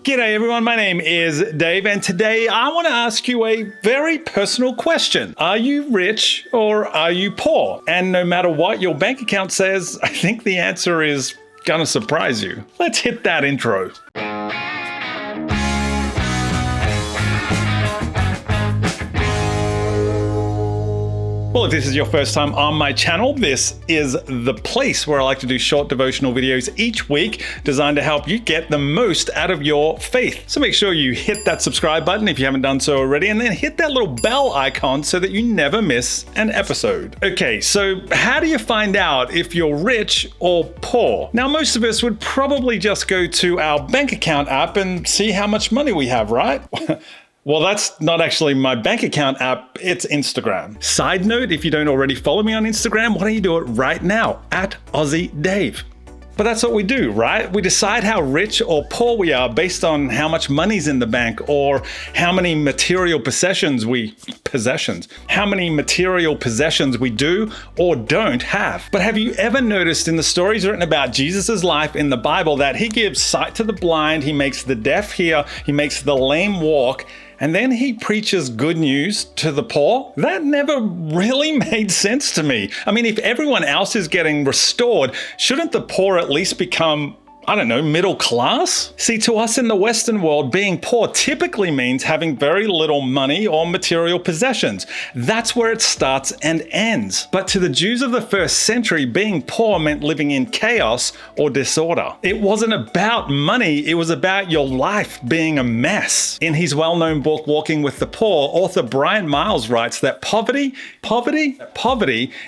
G'day everyone, my name is Dave, and today I want to ask you a very personal question. Are you rich or are you poor? And no matter what your bank account says, I think the answer is gonna surprise you. Let's hit that intro. Well, if this is your first time on my channel, this is the place where I like to do short devotional videos each week designed to help you get the most out of your faith. So make sure you hit that subscribe button if you haven't done so already, and then hit that little bell icon so that you never miss an episode. Okay, so how do you find out if you're rich or poor? Now, most of us would probably just go to our bank account app and see how much money we have, right? Well, that's not actually my bank account app, it's Instagram. Side note, if you don't already follow me on Instagram, why don't you do it right now, at AussieDave. But that's what we do, right? We decide how rich or poor we are based on how much money's in the bank or how many material possessions we do or don't have. But have you ever noticed in the stories written about Jesus' life in the Bible that he gives sight to the blind, he makes the deaf hear, he makes the lame walk, and then he preaches good news to the poor? That never really made sense to me. I mean, if everyone else is getting restored, shouldn't the poor at least become, I don't know, middle class? See, to us in the Western world, being poor typically means having very little money or material possessions. That's where it starts and ends. But to the Jews of the first century, being poor meant living in chaos or disorder. It wasn't about money, it was about your life being a mess. In his well-known book, Walking with the Poor, author Brian Miles writes that poverty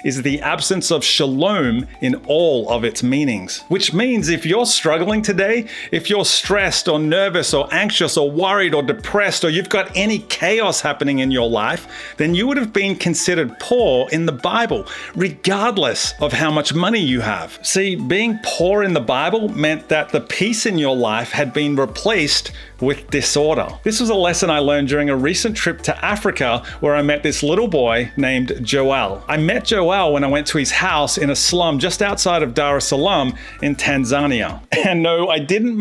is the absence of shalom in all of its meanings. Which means if you're struggling today, if you're stressed or nervous or anxious or worried or depressed, or you've got any chaos happening in your life, then you would have been considered poor in the Bible, regardless of how much money you have. See, being poor in the Bible meant that the peace in your life had been replaced with disorder. This was a lesson I learned during a recent trip to Africa where I met this little boy named Joel. I met Joel when I went to his house in a slum just outside of Dar es Salaam in Tanzania. And no, I didn't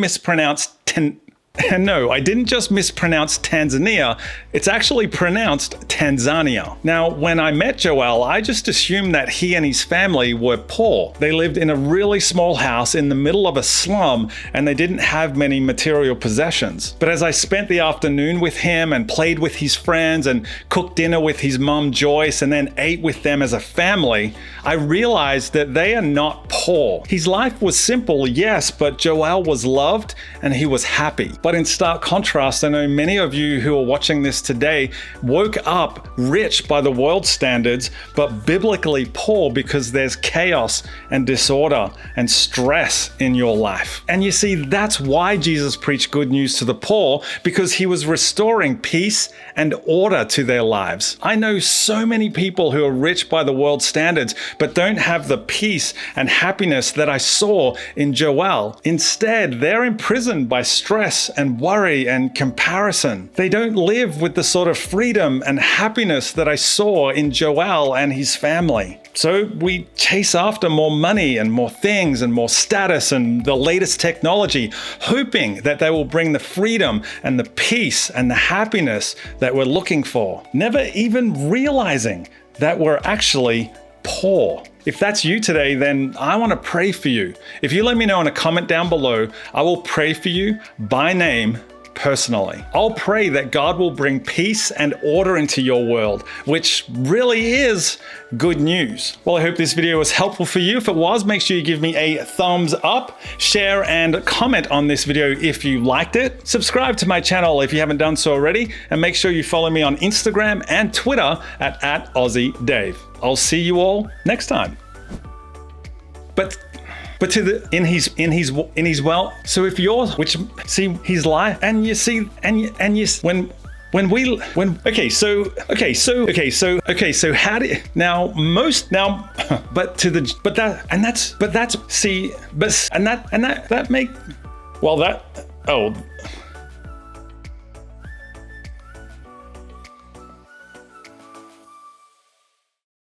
just mispronounce Tanzania, it's actually pronounced Tanzania. Now, when I met Joel, I just assumed that he and his family were poor. They lived in a really small house in the middle of a slum, and they didn't have many material possessions. But as I spent the afternoon with him and played with his friends and cooked dinner with his mom Joyce and then ate with them as a family, I realized that they are not poor. His life was simple, yes, but Joel was loved and he was happy. But in stark contrast, I know many of you who are watching this today woke up rich by the world standards, but biblically poor because there's chaos and disorder and stress in your life. And you see, that's why Jesus preached good news to the poor, because he was restoring peace and order to their lives. I know so many people who are rich by the world standards, but don't have the peace and happiness that I saw in Joel. Instead, they're imprisoned by stress and worry and comparison. They don't live with the sort of freedom and happiness that I saw in Joel and his family. So we chase after more money and more things and more status and the latest technology, hoping that they will bring the freedom and the peace and the happiness that we're looking for, never even realizing that we're actually poor. If that's you today, then I want to pray for you. If you let me know in a comment down below, I will pray for you by name personally. I'll pray that God will bring peace and order into your world, which really is good news. Well, I hope this video was helpful for you. If it was, make sure you give me a thumbs up, share and comment on this video if you liked it. Subscribe to my channel if you haven't done so already, and make sure you follow me on Instagram and Twitter at AussieDave. I'll see you all next time. But to the in his well, so if you're see his life and you see and you when okay so how do you, now most now but to the but that make well that oh